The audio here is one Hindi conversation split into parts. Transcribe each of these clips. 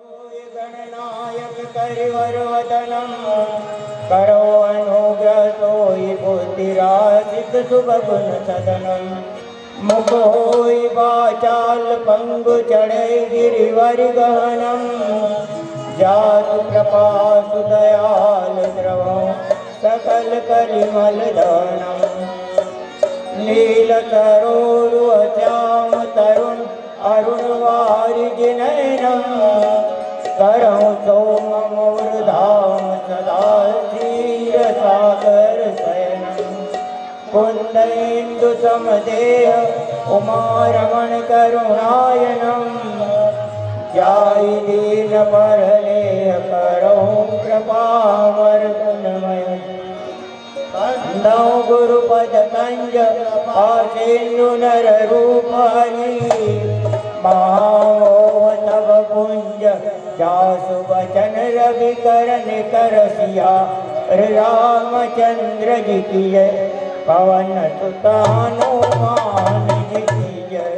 गणनायक करिवर वदनम करो अनुग्रह सोई बुद्धिरासित शुभ गुण सदनम मुख होई वाचाल पंगु चढ़े गिरिवर गहनम जातु कृपा सुदयाल द्रवो सकल कलिमल दानम नील तरोरु श्याम तरुण अरुण वारिज नयनम करहु सोम मूर्धाम सदा क्षीर सागर शयनम कुंदेन्दु समदेह उमारमण करुणायनम जाई दीन परलेह करहु कृपावर गुणमय नौ गुरुपद कंज आसेनु नर रूप हरि महामोह तब कुंज जासु वचन रवि करन कर सिया रामचंद्र जी की जय पवन सुत हनुमान जी की जय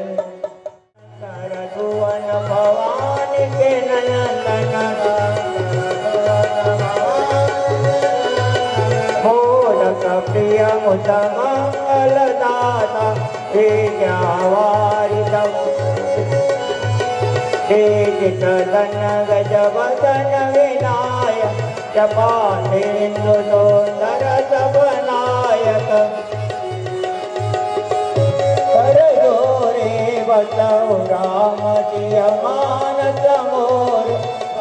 कर सुवन भवान के नयन प्रिय मुद मंगल दाता विद्यावारिद तेज सदन गज वदन विनायक जपालेन्दु सुंदर सबनायक कर जोरे बसउ राम सिय मानस मोर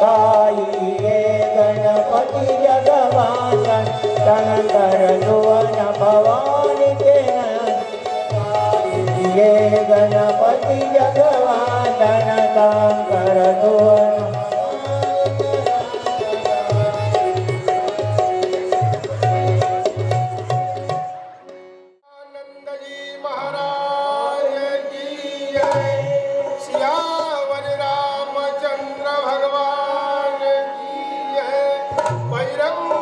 गाइए गणपति जगवासन शंकर सुवन भवानी के ये गणपति जगवासन शंकर सुवन आनंद जी महाराज की जय सियावर रामचंद्र भगवान की जय बजरंग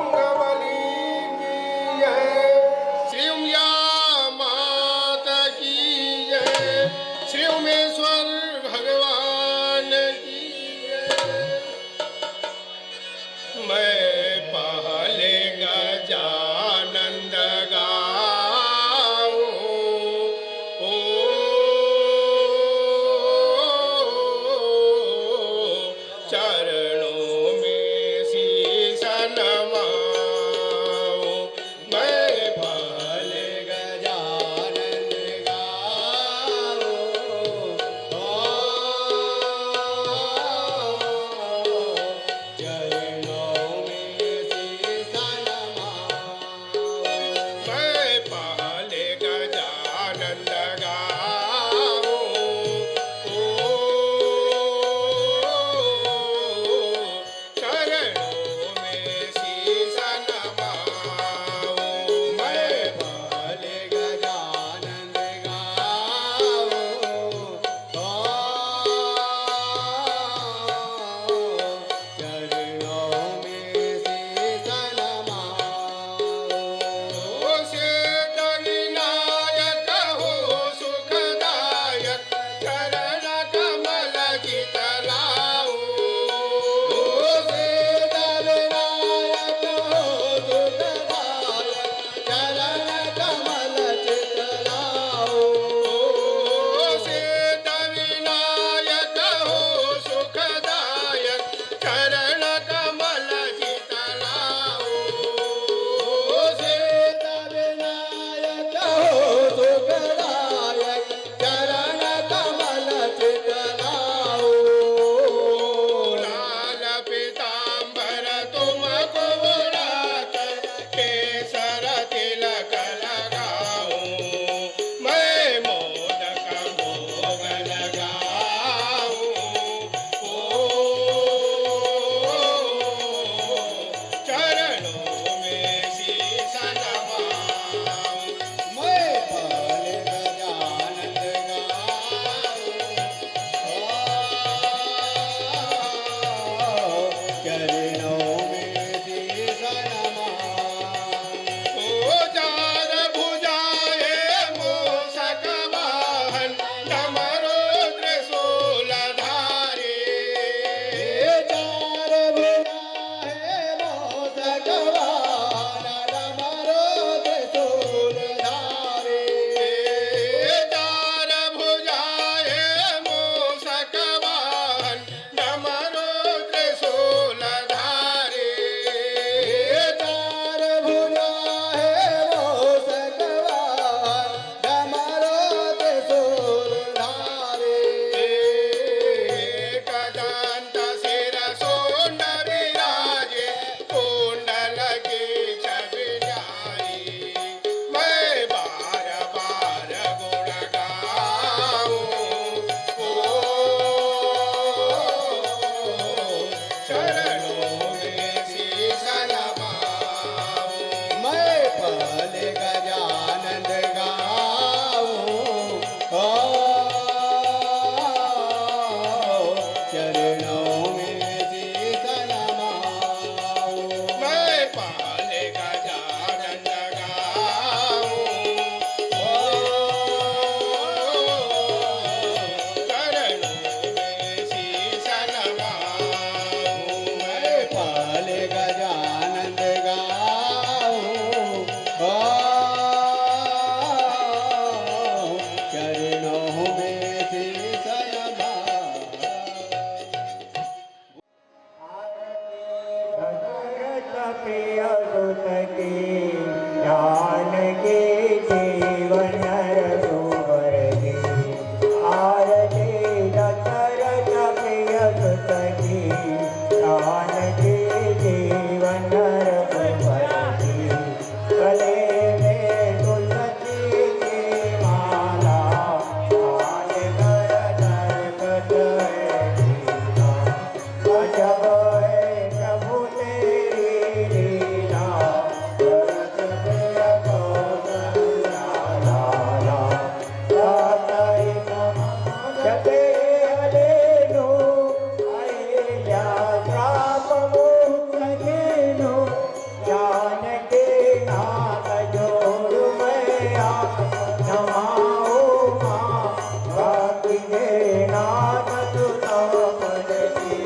गे नाथ सुता पद की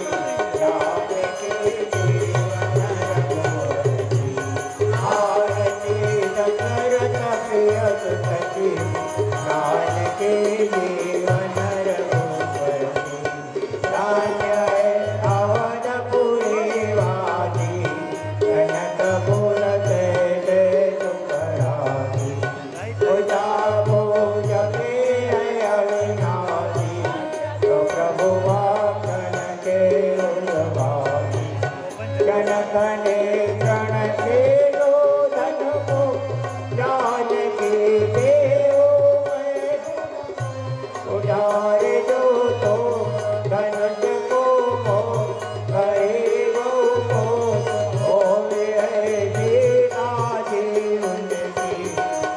जानकी जीवन रघुवरती आरती दशरथ प्रिय सुतकी जानकी जीवन रघुवरती धन्य अवधपुरी वासी जनकपुर कैले सुखरासी पूजा पूज के अविनाशी तो प्रभु वाकन के उद्भावी जनक ने प्रण के लो धन को जानकी देव उजारे जो तो धनुष को मोह करे वो होवे है सीता जीवन की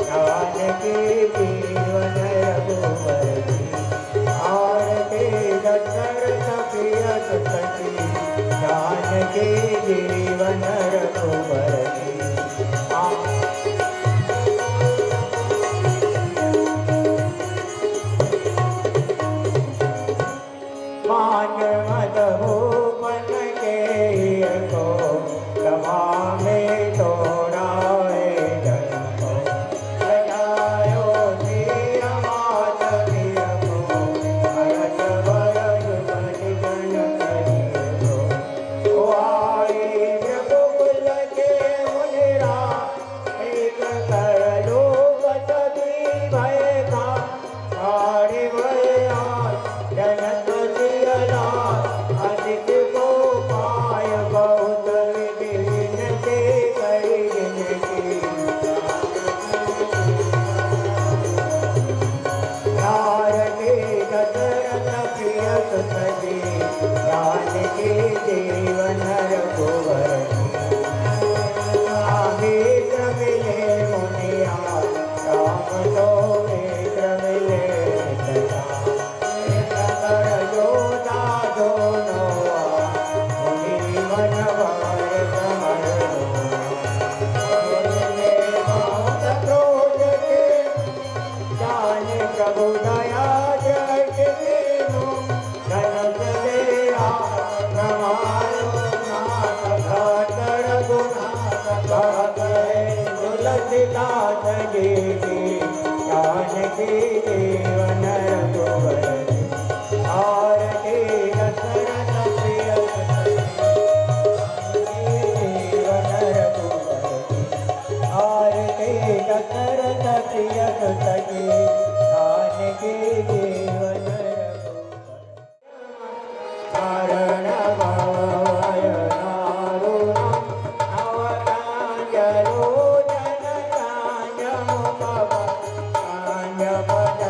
जानकी जीवन रघुवरती आरती दशरथ प्रिय सुतकी जानकी जीवन रघुवरती मान मधुबन के को सभा में तोड़ाए जन को लगायो सिर मात सिर को भरत भरत बलि जन करियो ओ आए रघुकुल के मुनिरा एक कर लो बसती भय का हारे भया जनक अधिक को पाय बहुत विधिन के करिनकी नारके दशरथ प्रिय सुतकी जानकी जीवन रघुवरती आमित्र मिले मुनिया राम तो मित्र मिले सदा योदा दोनों मुनि मनवार क्रोध के जाने प्रभु दया जग देनो धनुष देहा प्रमाणो नाथ घात रघुनाथ कहते तुलसीदास जी की जानकी जीवन रघुवरती आरती दशरथ प्रिय जीवन रघुवरती आरती दशरथ प्रिय सुतकी जानकी जीवन रघुवरती कारण भवय दारुणं नवकाञ्जलो जनकाञ्जमुपव काञ्जपद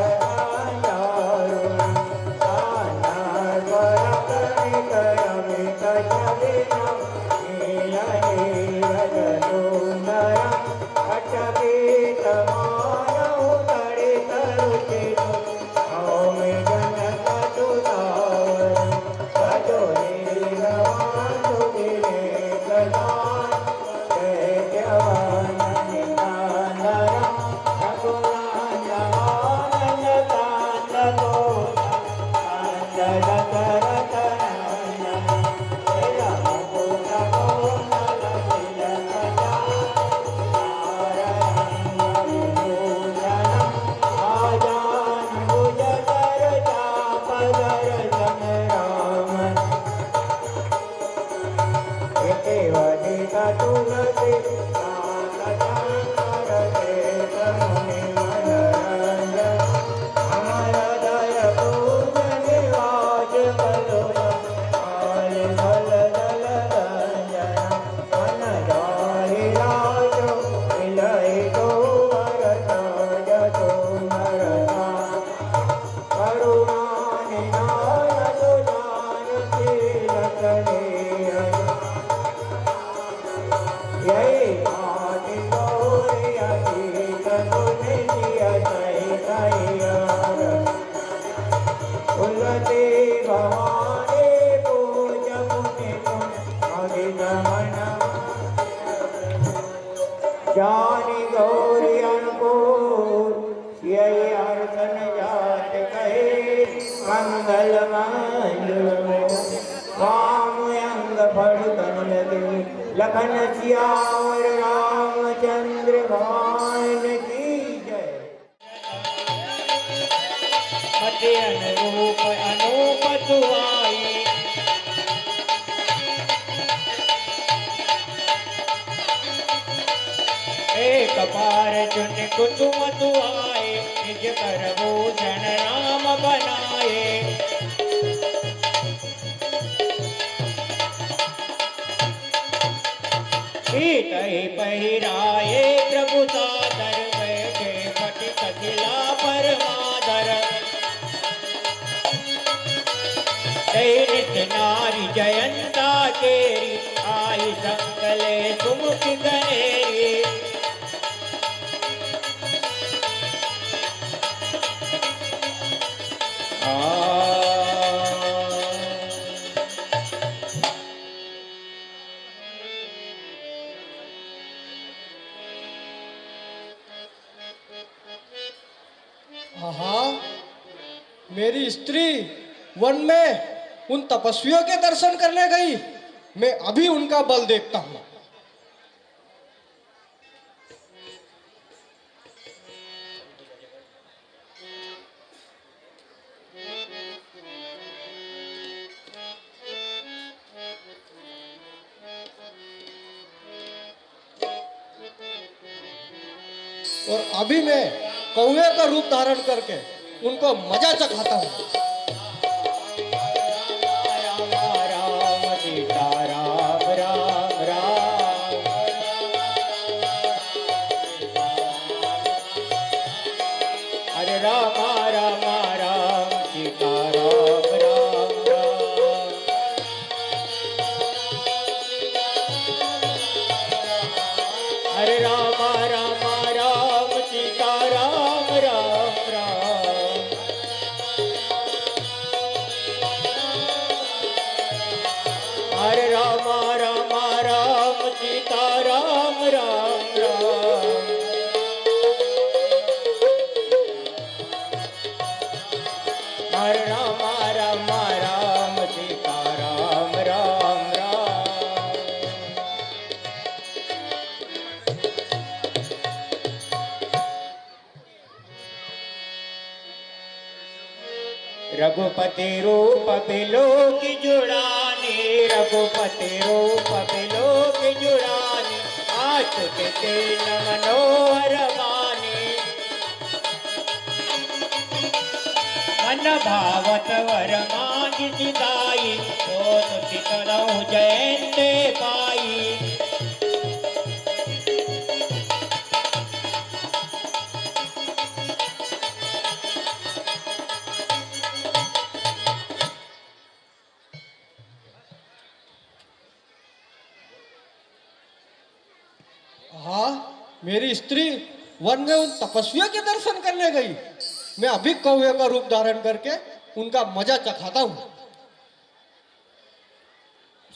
मंगल मांगल्ये वाम अंग फड़कन लगे लखन सियावर रामचंद्र भगवान की जय। मति अनुरूप अनूप दुआई एक बार चुन कुसुम दुआए निज कर भूषण राम बनाए। सीत ही पहिराए प्रभु सादर बैठे फटिक शिला पर मादर। दैनिक नारी जयंता केरी आई संकले सुमुख गनेरी। हाँ, मेरी स्त्री वन में उन तपस्वियों के दर्शन करने गई। मैं अभी उनका बल देखता हूँ। और अभी मैं कौवे का रूप धारण करके उनको मजा चखाता हूँ। राम राम सीता राम राम राम। हरे राम राम राम सीता राम राम राम। हरे राम राम राम सीता राम राम राम। हरे राम राम राम सीता राम राम राम। हरे राम राम राम सीता राम राम राम। रघुपति रूप बिलो की जुड़ानी रघुपति रूप बिलो की जुड़ानी आठ के तीन मनोहर बानी। मन भावत वर मांग जिदाई तो तुति करहु जयंते पाई। हाँ, मेरी स्त्री वन में उन तपस्वियों के दर्शन करने गई। मैं अभी कौवे का रूप धारण करके उनका मजा चखाता हूँ।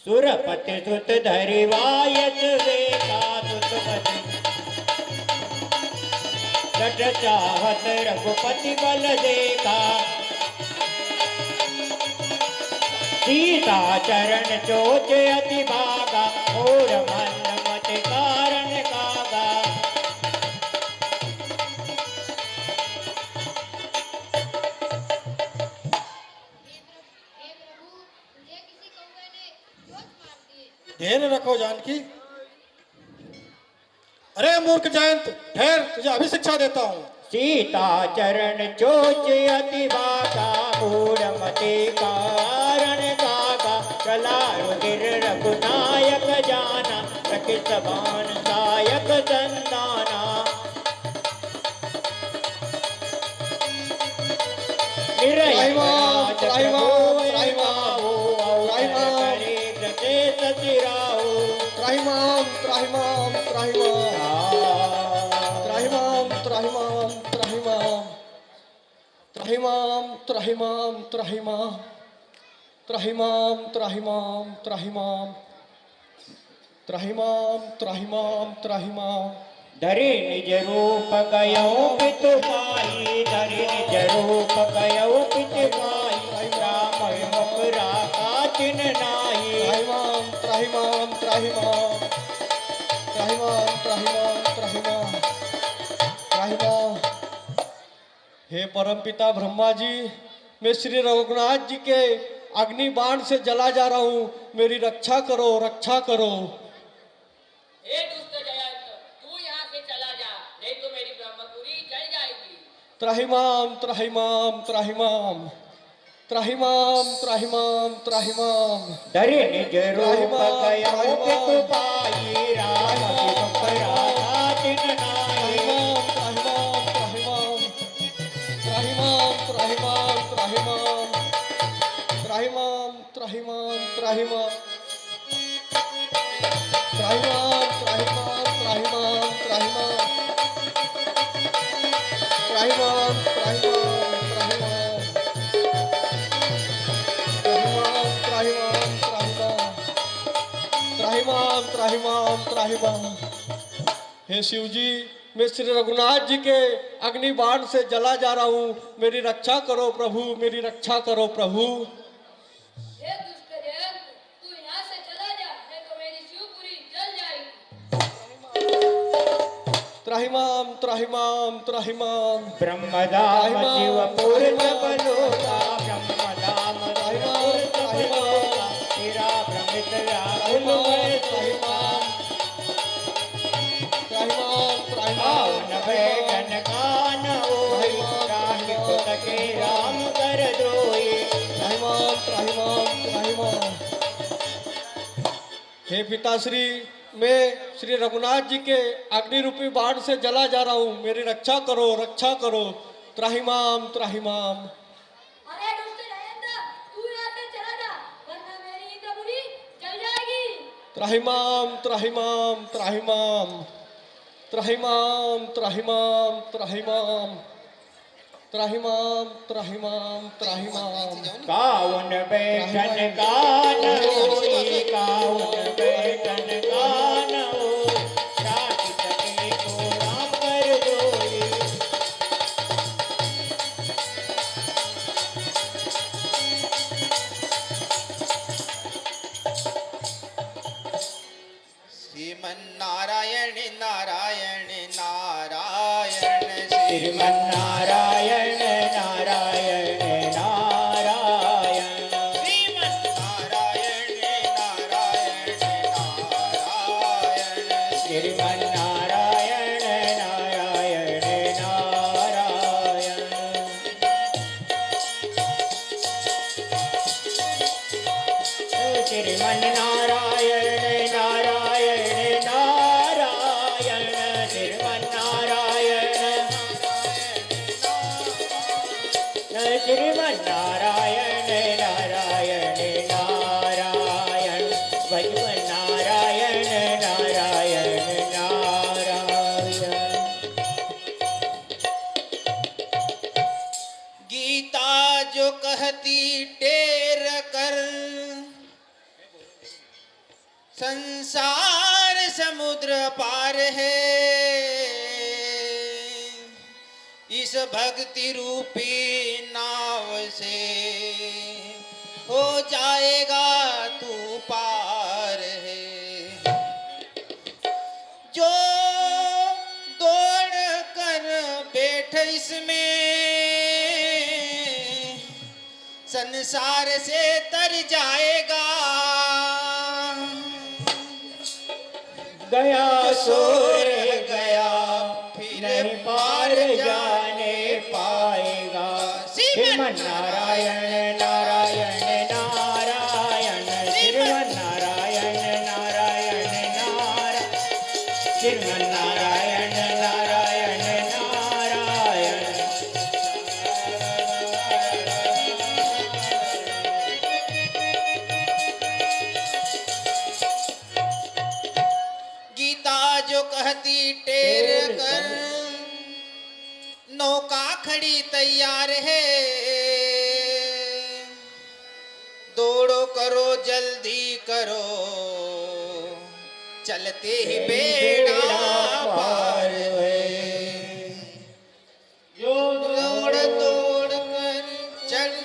सुरपति सुत धरिवायत वेका सुतपति लट चाहत रघुपति बल देखा। सीता चरण चोच अति भागा और मन मत कारण कागा। धैर्य रखो जानकी। अरे मूर्ख जयंत, ठहर, तुझे अभी शिक्षा देता हूँ। सीता चरण चोच अति भागा मूढ़मति कारण कागा। चला रुधिर रघुनायक जाना रखित बाण सायक संताना। त्राहिमाम त्राहिमाम त्राहिमाम त्राहिमाम त्राहिमाम त्राहिमाम त्राहिमाम त्राहिमाम त्राहिमाम त्राहिमाम त्राहिमाम त्राहिमाम त्राहिमाम त्राहिमाम। धरि निज रूप गयो पितु पाई धरि निज रूप गयो पितु पाई। परमपिता ब्रह्मा जी, मैं श्री रघुनाथ जी के अग्नि बाण से जला जा रहा हूँ, मेरी रक्षा करो, रक्षा करो। हे दुष्ट जयंत, तू यहाँ से चला जा, नहीं तो मेरी ब्रह्मपुरी जल जाएगी। त्राहिमाम त्राहिमाम त्राहिमाम त्राहिमाम त्राहिमाम त्राहिमाम। धरि निज रूप कयहु पितु पाई, राम पराधा तिन नाई। त्राहिमाम त्राहिमाम त्राहिमाम त्राहिमाम त्राहिमाम त्राहिमाम त्राहिमाम त्राहिमाम त्राहिमाम त्राहिमाम त्राहिमाम त्राहिमाम त्राहिमाम त्राहिमाम त्राहिमाम त्राहिमाम। हे शिव जी, मैं श्री रघुनाथ जी के अग्नि बाण से जला जा रहा हूँ, मेरी रक्षा करो प्रभु, मेरी रक्षा करो प्रभु। हे दुष्ट जयंत, तू यहाँ से चला जा, नहीं तो मेरी शिवपुरी जल जाएगी। त्राहिमाम त्राहिमाम त्राहिमाम ब्रह्मधाम शिवपुर बलोका, ब्रह्मधाम शिवपुर बलोका, तेरा भ्रमित व्याकुल मैं त्राहिमाम। पावन भय जन कान होई, राहि सुत के राम कर द्रोही। हे पिताश्री, मैं श्री रघुनाथ जी के अग्नि रूपी बाण से जला जा रहा हूँ, मेरी रक्षा करो, रक्षा करो। त्राहिमाम त्राहिमाम। अरे दुष्ट जयंत, तू यहाँ से चला जा, वरना मेरी इंद्रपुरी जल जाएगी। त्राहिमाम त्राहिमाम त्राहिमाम त्राहिमाम त्राहिमाम त्राहिमाम त्राहिमाम त्राहिमाम त्राहिमाम। कावन बैठन कान होई, कावन बैठन कान होई, राखी सके को राम कर दोई। श्रीमन्नारायण नारायण नारायण श्रीमन्नारायण नारायण नारायण। श्रीमन्नारायण नारायण नारायण श्रीमन्नारायण नारायण नारायण। श्रीमन्नारायण नारायण नारायण। श्रीमन्नारायण श्रीमन्नारायण नारायण नारायण। श्रीमन्नारायण नारायण नारायण। गीता जो कहती टेर कर, संसार समुद्र पार है, इस भक्ति रूपी नाव से हो जाएगा तू पार है। जो दौड़ कर बैठ इसमें, संसार से तर जाएगा। गया सोर गया, नहीं पार जाने पाएगा। श्रीमन्नारायण नारायण नारायण। श्रीमन्नारायण नारायण नारायण। श्रीमन्नारायण नारायण नारायण। गीता जो कहती टेर कर, नौका खड़ी तैयार है, दौड़ो करो जल्दी करो, चलते ही बेड़ा पार है। जो दौड़ दौड़ कर चढ़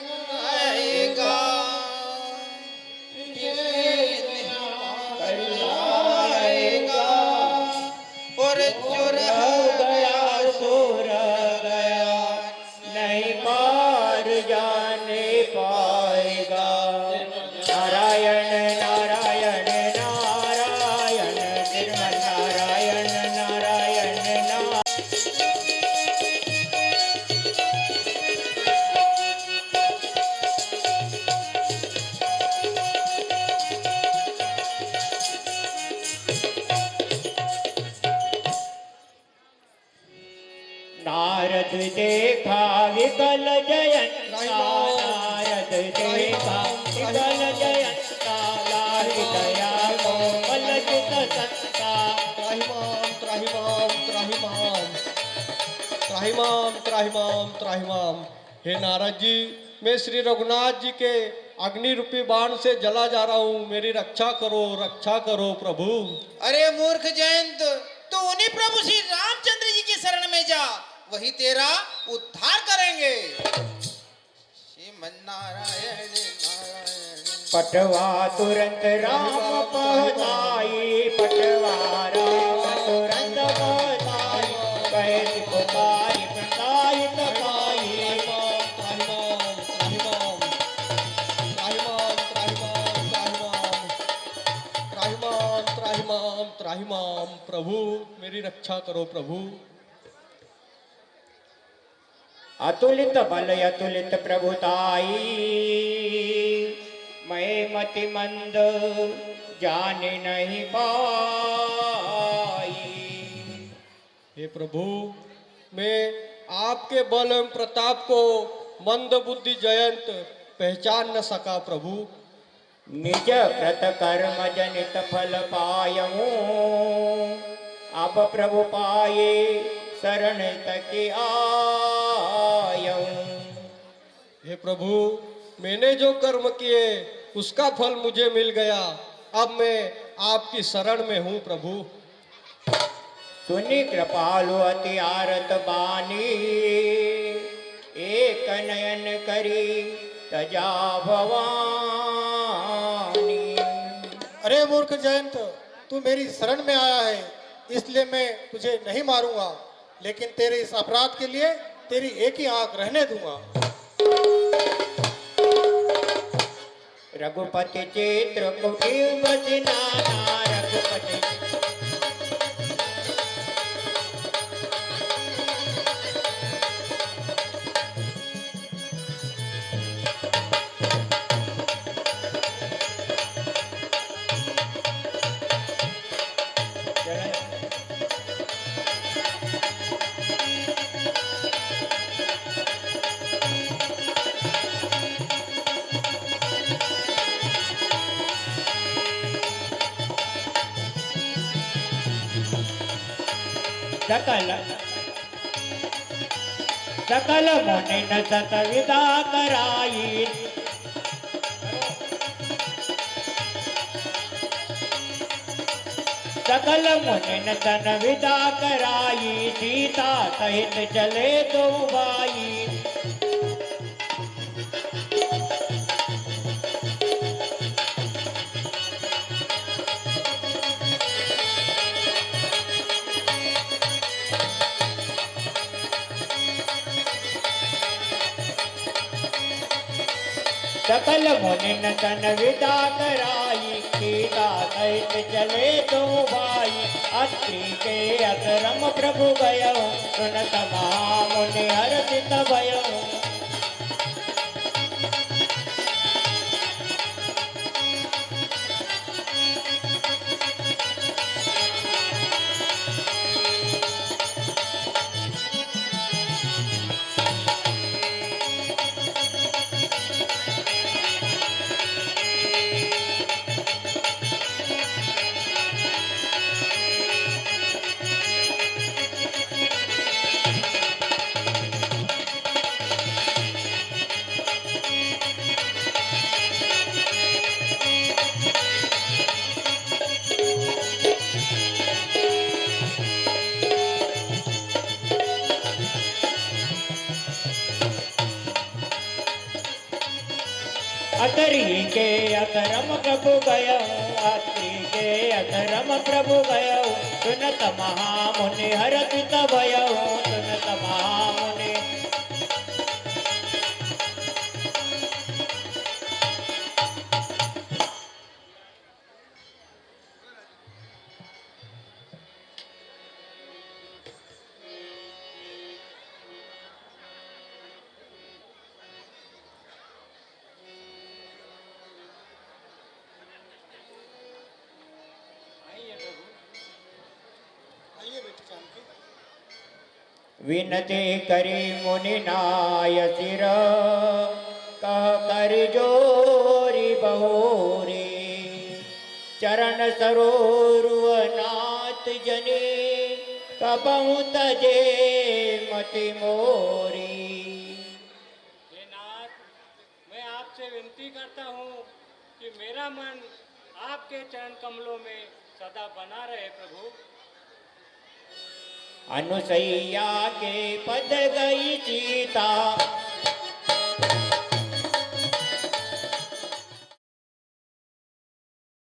आएगा, आएगा। और जो रह गया सो रह गया, नहीं जाने पाएगा। नारायण नारायण नारायण निर्मल नारायण नारायण नारायण। नारद देखा विकल जयंता, नारद देखा विकल जयंता, लाल दया कोमल चित संता। त्राहिमाम त्राहिमाम त्राहिमाम त्राहिमाम त्राहिमाम त्राहिमाम। हे नारद जी, मैं श्री रघुनाथ जी के अग्नि रूपी बाण से जला जा रहा हूँ, मेरी रक्षा करो प्रभु। अरे मूर्ख जयंत, तो उन्हीं प्रभु श्री रामचंद्र जी की शरण में जा, वही तेरा उद्धार करेंगे। श्रीमन्नारायण नारायण। पटवा तुरंत राम पहनाई, पटवा राम तुरंत पहनाई, कैसी पुकारी प्रताई तकाई। त्राहिमाम प्रभु, मेरी रक्षा करो प्रभु। अतुलित बल अतुलित प्रभुताई, मैं मति मंद जान नहीं पाई। हे प्रभु, मैं आपके बल एवं प्रताप को मंद बुद्धि जयंत पहचान न सका प्रभु। निज कृत कर्म जनित फल पायऊं, अब प्रभु पाए शरण तक आयऊं। हे प्रभु, मैंने जो कर्म किए उसका फल मुझे मिल गया, अब मैं आपकी शरण में हूँ प्रभु। सुनि कृपालु अति आरत बानी, एक नयन करी तजा भवानी। अरे मूर्ख जयंत, तू मेरी शरण में आया है, इसलिए मैं तुझे नहीं मारूंगा, लेकिन तेरे इस अपराध के लिए तेरी एक ही आंख रहने दूंगा। रघुपति चित्र कुटिव बचनाना, रघुपति सकल सकल मुनि न सत विदा कराई, सकल मुनि न तन विदा कराई, सीता सहित चले दो भाई। सकल मुनि न तन विदा कराई, सीता सहित चले दो भाई। अत्रि के अकरम प्रभु गयो, सुनत महामुनि हर्षित भयो। अतरी के अकरम प्रभु गयो, अतरी के अकरम प्रभु गयो। सुनत महामुनि हर्षित भयो, सुनत महामुनि विनती करी मुनि नाय सिर कह कर जोरी बहोरी चरण सरोरुव नाथ जने कबहु तजे मति मोरी। हे नाथ, मैं आपसे विनती करता हूँ कि मेरा मन आपके चरण कमलों में सदा बना रहे प्रभु। अनुसैया के पद गई सीता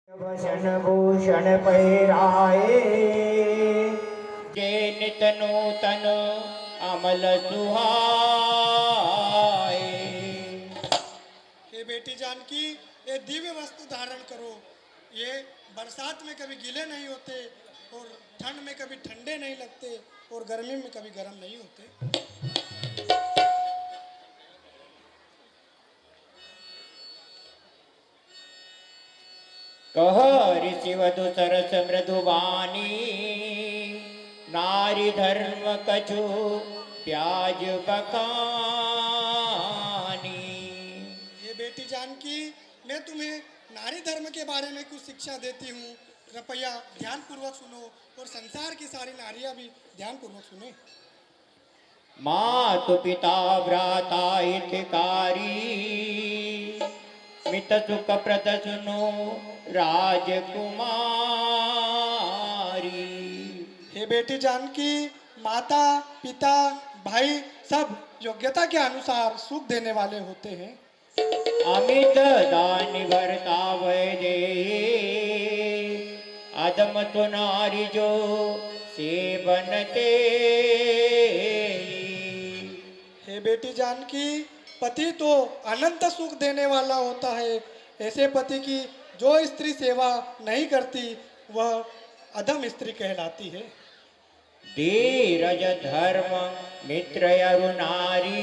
भूषण भूषण पहिराए जे नित नूतन अमल सुहाए। हे बेटी जानकी, ये दिव्य वस्त्र धारण करो। ये बरसात में कभी गीले नहीं होते और ठंड में कभी ठंडे नहीं लगते और गर्मी में कभी गर्म नहीं होते। कह ऋषि वधु सरस मृदुवानी नारी धर्म कछु प्याज बखानी। ये बेटी जानकी, मैं तुम्हें नारी धर्म के बारे में कुछ शिक्षा देती हूँ। कृपया ध्यानपूर्वक सुनो और संसार की सारी नारियां भी ध्यानपूर्वक सुने। मातु पिता भ्राता हितकारी मित सुख प्रद सुनो राजकुमारी। हे बेटी जानकी, माता पिता भाई सब योग्यता के अनुसार सुख देने वाले होते हैं। अमित दानि वर्तावै दे अदम तुनारी जो सेवनते। हे बेटी जानकी, पति तो अनंत सुख देने वाला होता है। ऐसे पति की जो स्त्री सेवा नहीं करती वह अधम स्त्री कहलाती है। धीरज धर्म मित्र अरु नारी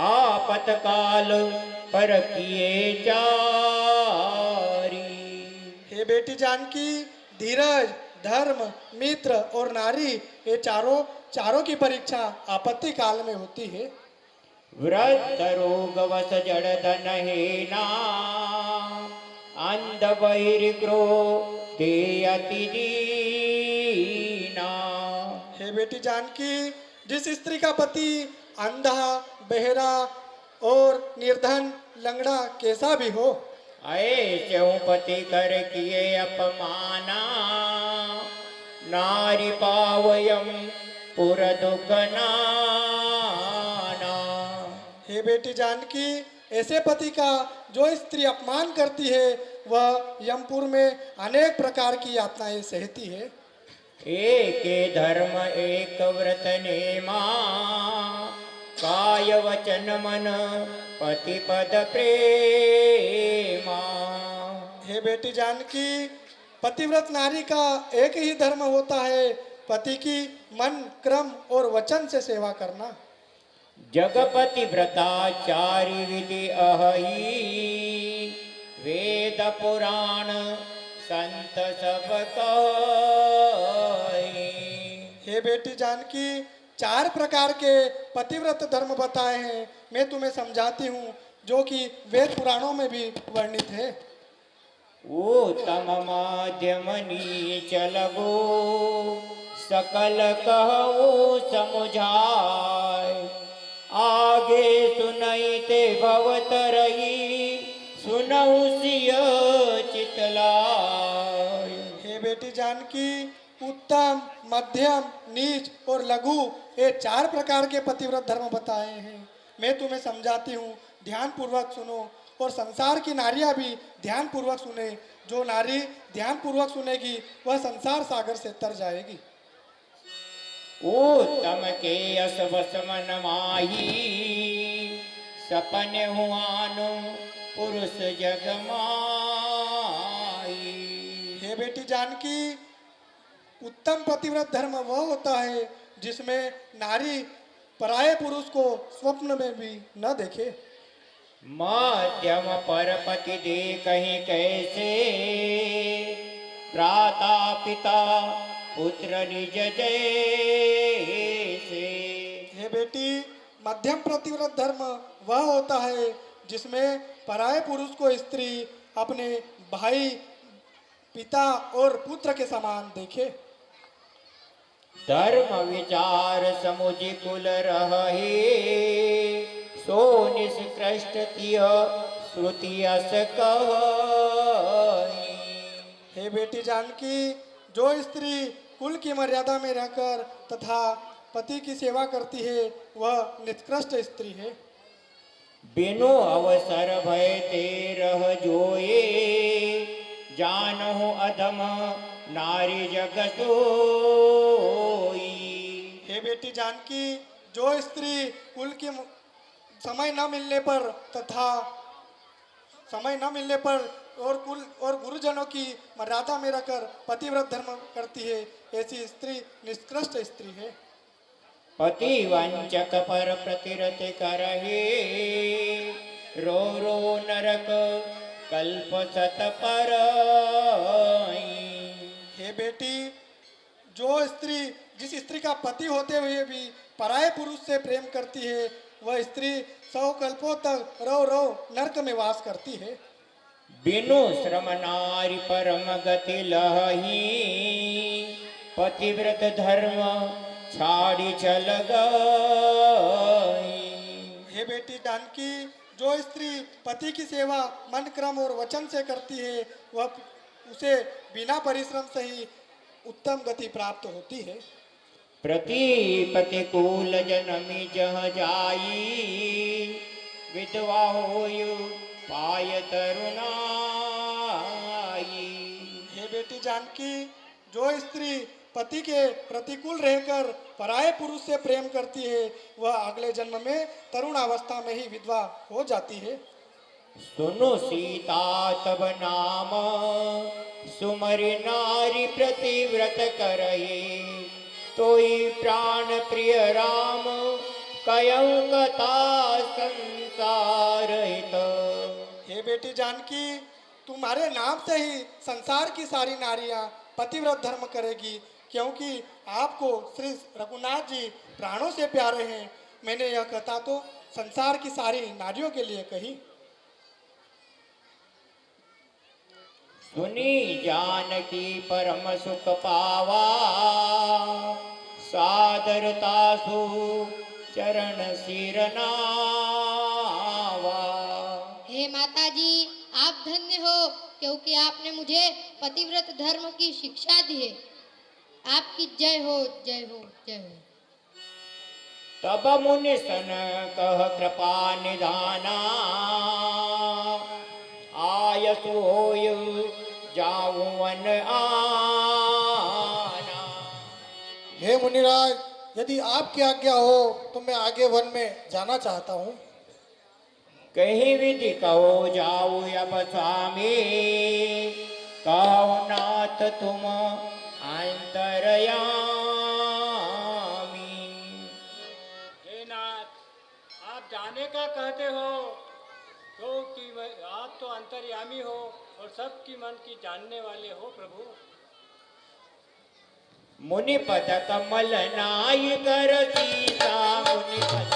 आपत काल पर किए चारी। हे बेटी जानकी, धीरज धर्म मित्र और नारी ये चारों की परीक्षा आपत्ति काल में होती है। व्रत रोग वस जड़ धन हेना अंध बहिर क्रोधे अति दीना। हे बेटी जानकी, जिस स्त्री का पति अंधा बहरा और निर्धन लंगड़ा कैसा भी हो, ऐसे पति कर किए अपमाना नारी पावयम पुर दुख नाना। हे बेटी जानकी, ऐसे पति का जो स्त्री अपमान करती है वह यमपुर में अनेक प्रकार की यातनाएं सहती है। एक धर्म एक व्रत नेमा काय वचन मन पति पद प्रेमा। हे बेटी जानकी, पतिव्रत नारी का एक ही धर्म होता है, पति की मन क्रम और वचन से सेवा करना। जगपति व्रताचारी विधि अहि वेद पुराण संत सब कहि। हे बेटी जानकी, 4 प्रकार के पतिव्रत धर्म बताए हैं। मैं तुम्हें समझाती हूँ जो कि वेद पुराणों में भी वर्णित है। उत्तम माध्यम नीच लगो सकल कहू समुझाय आगे सुनैते भवतरही सुनहु सिय चितलाय। हे बेटी जानकी, उत्तम मध्यम नीच और लघु ये 4 प्रकार के पतिव्रत धर्म बताए हैं। मैं तुम्हें समझाती हूँ, ध्यान पूर्वक सुनो और संसार की नारियां भी ध्यान पूर्वक सुने। जो नारी ध्यान पूर्वक सुनेगी वह संसार सागर से तर जाएगी। उत्तम के असवस मन माही सपन हुआनु पुरुष जग माही। हे बेटी जानकी, उत्तम पतिव्रत धर्म वह होता है जिसमें नारी पराये पुरुष को स्वप्न में भी न देखे। मध्यम पर पति दे कहीं कैसे भ्राता पिता पुत्र निज जैसे। हे बेटी, मध्यम प्रतिव्रत धर्म वह होता है जिसमें पराये पुरुष को स्त्री अपने भाई, पिता और पुत्र के समान देखे। धर्म विचार समुझ कुल रहे, सो निष्कृष्ट तिय श्रुति अस कही। हे बेटी जानकी, जो स्त्री कुल की मर्यादा में रहकर तथा पति की सेवा करती है वह निष्कृष्ट स्त्री है। बिनु अवसर भय ते रह जोए, जानहु अधम नारी जग सोई। हे बेटी जानकी, जो स्त्री कुल की समय न मिलने पर तथा समय न मिलने पर और कुल और गुरुजनों की मर्यादा में रहकर पतिव्रत धर्म करती है, ऐसी स्त्री निष्कृष्ट स्त्री है। पति वंचक पर प्रतिरत करहे, रो रो नरक कल्प सत पर। हे बेटी, जो स्त्री जिस स्त्री का पति होते हुए भी पराये पुरुष से प्रेम करती है वह स्त्री 100 कल्पों तक रो रो नरक में वास करती है। बिनु श्रम नारी परम गति लही, पतिव्रत धर्म छाड़ी चल गई। हे बेटी जानकी, जो स्त्री पति की सेवा मन क्रम और वचन से करती है वह उसे बिना परिश्रम से ही उत्तम गति प्राप्त होती है। प्रतिकुल जनमी जह जाई, विधवा होयु पाय तरुणाई। हे बेटी जानकी, जो स्त्री पति के प्रतिकूल रहकर पराये पुरुष से प्रेम करती है वह अगले जन्म में तरुण अवस्था में ही विधवा हो जाती है। सुनो सीता तब नाम, सुमरि नारी प्रतिव्रत करये, तोई प्राण प्रिय राम, कयऊ कथा संसार हित। हे बेटी जानकी, तुम्हारे नाम से ही संसार की सारी नारियां पतिव्रत धर्म करेगी, क्योंकि आपको श्री रघुनाथ जी प्राणों से प्यारे हैं। मैंने यह कथा तो संसार की सारी नारियों के लिए कही। सुनी जानकी परम सुख पावा, सादरता सु चरण सिर नावा। हे माता जी, आप धन्य हो क्योंकि आपने मुझे पतिव्रत धर्म की शिक्षा दी है। आपकी जय हो, जय हो, जय हो। तब मुनि सन कह कृपा निधाना, आयसु होयु जाऊं वन आना। हे मुनिराज, यदि आपकी आज्ञा हो तो मैं आगे वन में जाना चाहता हूँ। कहीं विधि कहो जाओ अब स्वामी, कहो नाथ तुम अंतरयामी। हे नाथ, आप जाने का कहते हो क्योंकि आप तो अंतर्यामी हो और सबकी मन की जानने वाले हो प्रभु। मुनि पद कमल नाई कर सीता, मुनि पद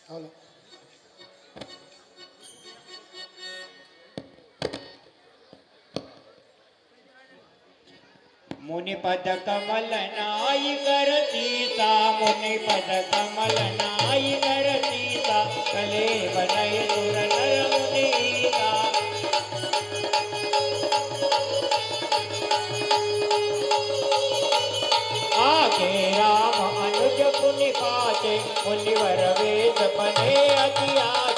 हेलो। मुनि पद कमल नाई कर सीता, मुनि पद कमल नाई कर सीता, कले बनय सुर नर मुनीता। आगे राम अनुज पुनि पाचे, मुनिवर वेद बने अति आचे।